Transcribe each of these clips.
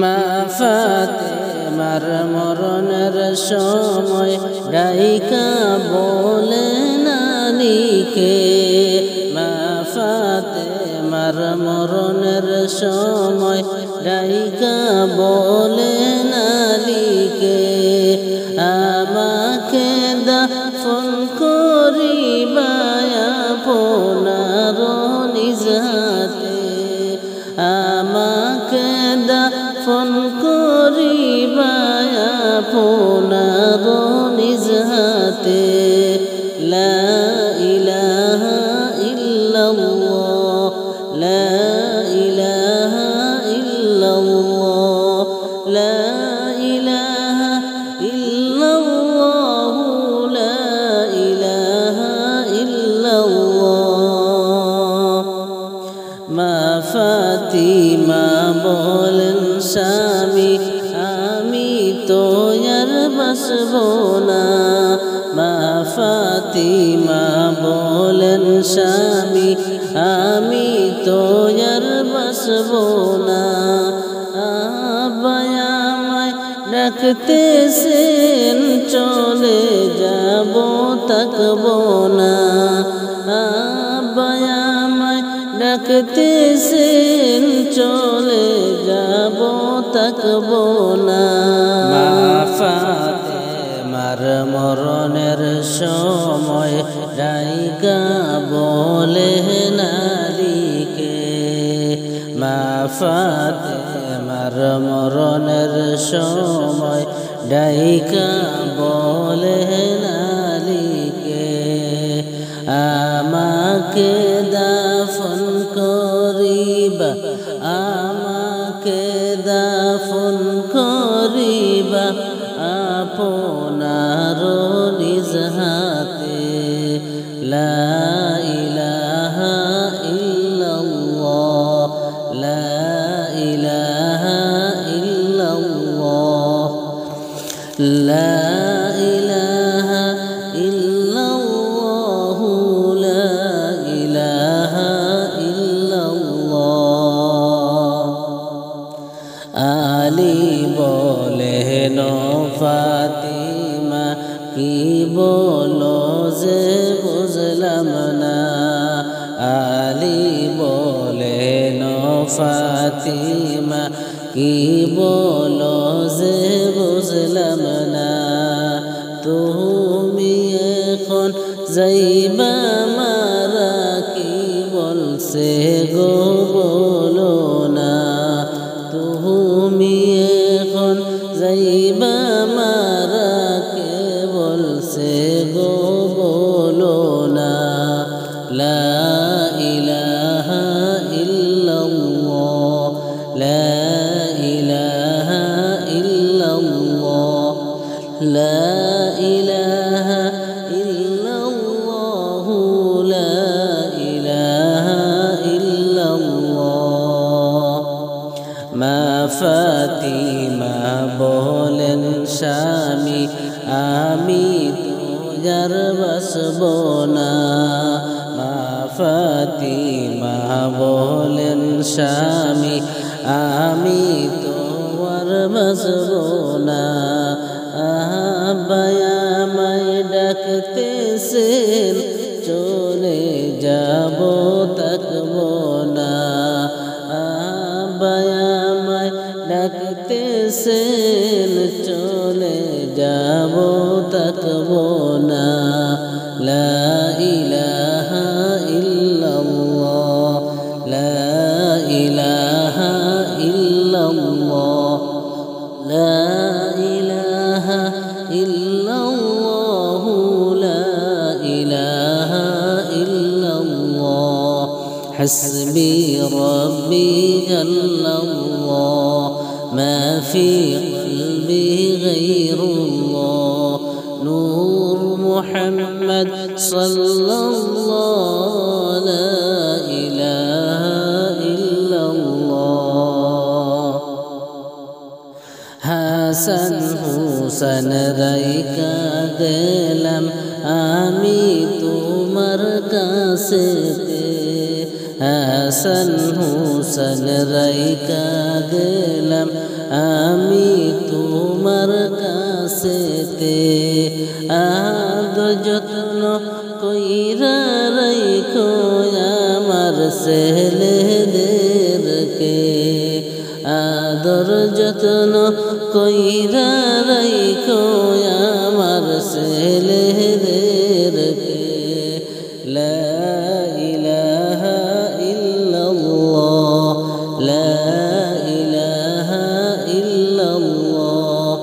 মা ফাতেমার মরণের সময় ডাইকা বলেন আলীকে, মা ফাতেমার মরণের সময় ডাইকা বলেন আলীকে, আমাকে দাফন করিবা আপনার নিজ হাতে, আমাকে দাফন করিবা আপনার নিজ হাতে। লা ইলাহা ইল্লাল্লাহ, লা ইলাহা ইল্লাল্লাহ, লা ইলাহা ইল্লাল্লাহ, লা ইলাহা ইল্লাল্লাহ। মা ফাতিমা বলেন স্বামী আমি তো আর বাসব না, মা ফাতিমা বলেন স্বামী আমি তো আর বাসব না, আব্বা আমায় ডাকতেছেন চলে যাব থাকব না, আব্বা আমায় ডাকতেছেন চলে যাব থাকব না। মা ফাতেমার মরণের সময় ডাইকা বলেন আলীকে, মা ফাতেমার মরণের সময় ডাইকা বলেন আলীকে, আমাকে দাফন করিবা, আমাকে দাফন করিবা আপনার নিজ হাতে। লা ইলাহা ইল্লাল্লাহ, লা ইলাহা ইল্লাল্লাহ, লা ইলাহা ইল্লাল্লাহ, লা ইলাহা ইল্লাল্লাহ। আলী বলেন ফাতিমা কি বলো যে বুঝলাম না, আলী বলেন ফাতিমা কি বলো যে বুঝলাম না, তুমি এখন যাইবা মারা কি বলছে গো বলো না, তুমি এখন যাইবা মারা কে বলছে গো বলো না। লা ইলাহা ইল্লাল্লাহ, লা ইলাহা ইল্লাল্লাহ, লা ইলাহা ইল্লাল্লাহ, লা ইলাহা ইল্লাল্লাহ। মা ফাতিমা বলেন স্বামী আমি তো আর বাসব না, মা ফাতিমা বলেন স্বামী আমি তো আর বাসব না, আব্বা আমায় ডাকতেছেন চলে যাব থাকব না, আব্বা আমায় ডাকতেছেন চলে যাব থাকব না। লা ইলাহা ইল্লাল্লাহ, লা ইলাহা ইল্লাল্লাহ, লা ইলাহা ইল্লাল্লাহ, লা ইলাহা ইল্লাল্লাহ। হাসবি রব্বি জাল্লাল্লাহ মা ফি কলবি গায়রুল্লাহ, নূর মুহাম্মদ সাল্লাল্লাহ, লা ইলাহা ইল্লাল্লাহ। হাসান হুসেন রাইকা গেলাম আমি তোমার কাছেতে, হাসান হুসেন রাইকা গেলাম আমি তোমার কাছেতে আদর যত্ন কইরা রাইখো আমার ছেলেদেরকে আদর যত্ন কইরা রাইখো আমার ছেলেদেরকে লা ইলাহা ইল্লাল্লাহ লা ইলাহা ইল্লাল্লাহ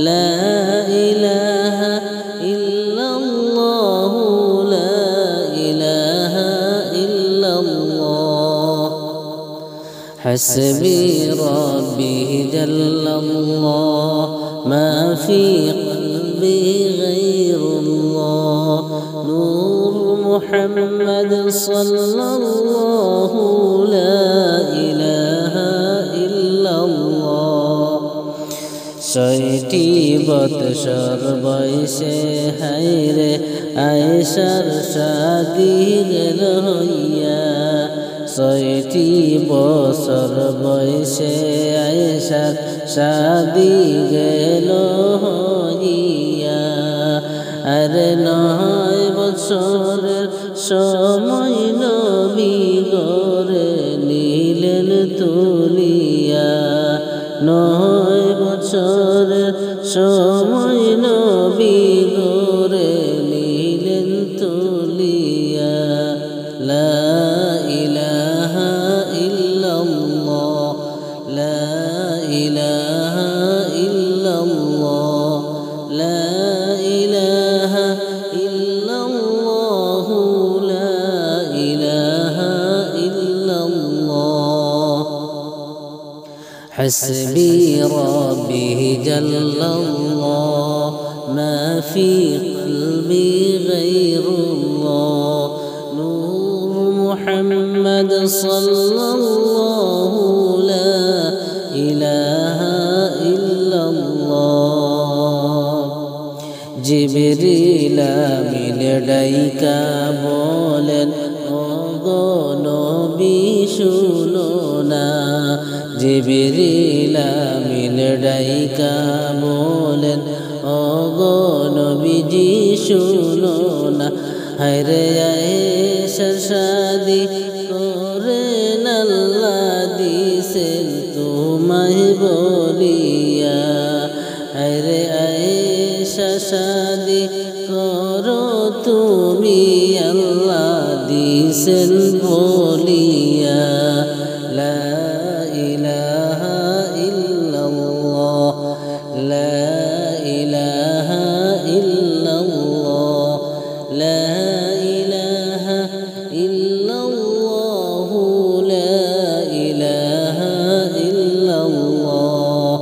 লা ইলাহা ইল্লাল্লাহ লা ইলাহা ইল্লাল্লাহ حسبي ربي جل الله ما في قلبي غير الله نور محمد صلى الله لا إله إلا الله ছয়টি বৎসর বয়সে হায়রে আয়েশার শাদী গেল হইয়া ছয়টি বছর বয়সে আয়েশার শাদী গেল হইয়া আরে 9 বছরের সময় নবী গরে নিলেন তুলিয়া 9 বছরের সময় নবী গরে নিলেন তুলিয়া লা ইলাহা ইল্লাল্লাহ লা ইলাহা ইল্লাল্লাহ লা ইলাহা ইল্লাল্লাহ লা ইলাহা ইল্লাল্লাহ حسبي ربي جل الله ما في قلبي غير الله نور محمد صلى الله لا إله إلا الله জিবরিল আমিন ডাইকা বলেন ওগো নবী শুনো না জিবরিল আমিন ডাইকা বলেন ওগো নবীজি শুনো না হায়রে আয়েশার শাদী করেন আল্লাহ দিছেন তোমায় বলিয়া হায়রে আয়েশা শাদী করো তুমি আল্লাহ দিছেন বলিয়া লা ইলাহা ইল্লাল্লাহ লা ইলাহা ইল্লাল্লাহ লা ইলাহা ইল্লাল্লাহ লা ইলাহা ইল্লাল্লাহ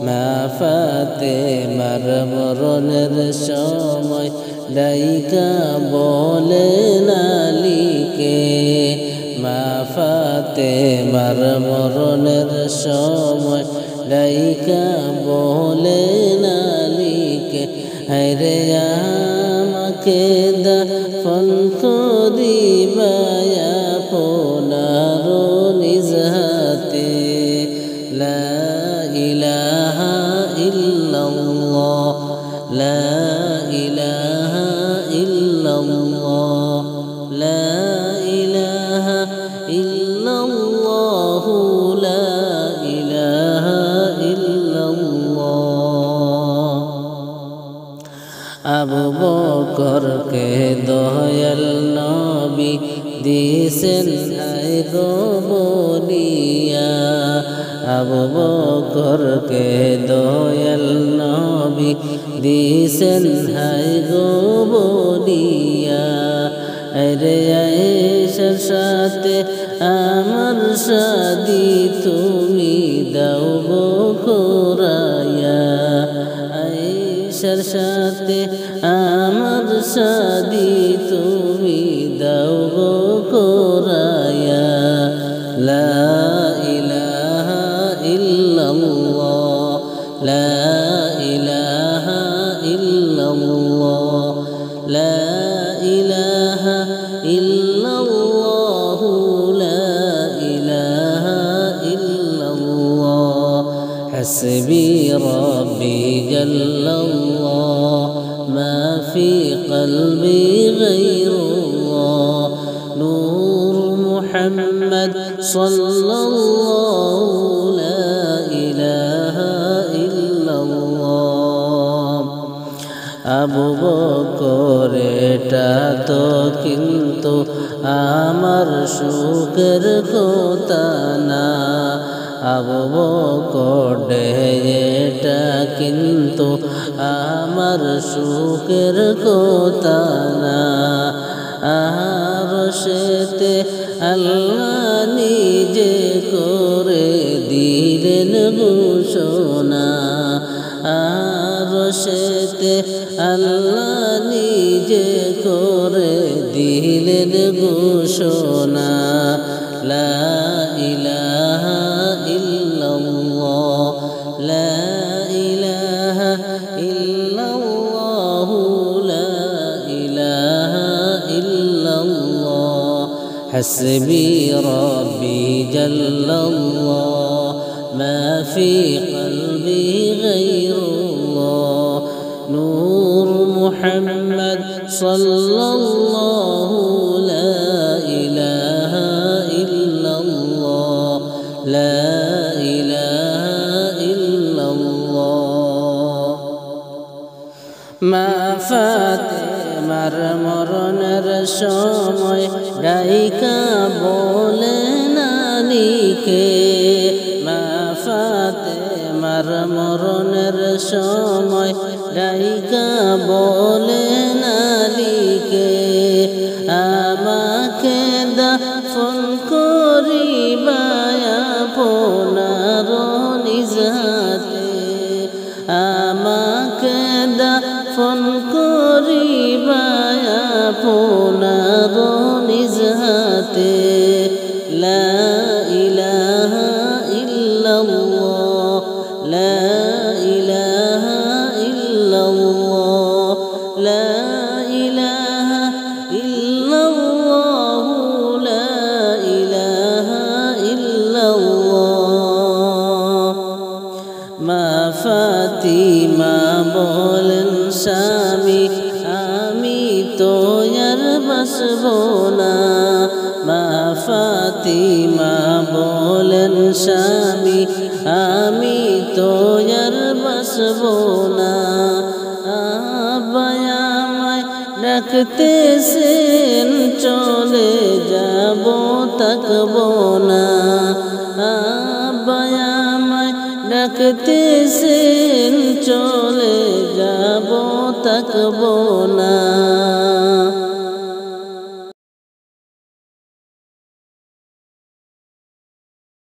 মা ফাতেমার মরণের সময় ডাইকা বলেন আলীকে মা ফাতেমার মরণের সময় ডাইকা বলেন আলীকে হায়রে আমাকে দাফন করিবা আপনার নিজ হাতে লা ইলাহা ইল্লাল্লাহ লা ইলাহা ইল্লাল্লাহ লা ইলাহা ইল্লাল্লাহ লা ইলাহা ইল্লাল্লাহ আবু বকরকে দয়াল নবী দিছেন আয় গো বলিয়া আবু বকরকে দয়াল নবী দিছেন হায় গো বলিয়া আরে আয়েশার সাথে আমার শাদী তুমি দাও গো করায়া আয়েশার সাথে আমার শাদী তুমি দাও গো করায়া লা ইলাহা ইল্লাল্লাহ লা ইলাহা ইল্লাল্লাহ লা ইলাহা ইল্লাল্লাহ লা ইলাহা ইল্লাল্লাহ حسبي ربي جل الله ما في قلبي غير الله نور محمد صلى الله لا إله إلا الله আবু বকর এটা তো কিন্তু আমার সুখের কথা না আবু বকর এটা কিন্তু আমার সুখের কথা না আরশেতে আল্লাহ নিজে করে দিলেন ঘোষণা আরশেতে আল্লাহ নিজে করে দিলেন ঘোষণা লা ইলাহা ইল্লাল্লাহ লা ইলাহা ইল্লাল্লাহ লা ইলাহা ইল্লাল্লাহ হাসবি রব্বি জাল্লাল্লাহ মা ফি কলবি গায়রুল্লাহ নূর মুহাম্মদ সাল্লাল্লাহু লা ইলাহা ইল্লাল্লাহ লা ইলাহা ইল্লাল্লাহ মা ফাতেমার মরণের সময় ডাইকা বলে নানিকে মা ফাতেমার মরণের সময় ডাইকা বলে নালিকে আমাকে দাফন করিবা আপনার নিজ হাতে আমাকে দাফন করিবা আপনার নিজ হাতে লা ইলাহা ইল্লাল্লাহ লা ইলাহা ইল্লাল্লাহ লা ইলাহা ইল্লাল্লাহ লা ইলাহা ইল্লাল্লাহ মা ফাতিমা বলেন স্বামী আমি তো আর বাসব না মা ফাতিমা বলেন স্বামী আমি তো আর বাসব না আব্বা আমায় ডাকতেছেন চলে যাব থাকব না আব্বা আমায় ডাকতেছেন চলে যাব থাকব না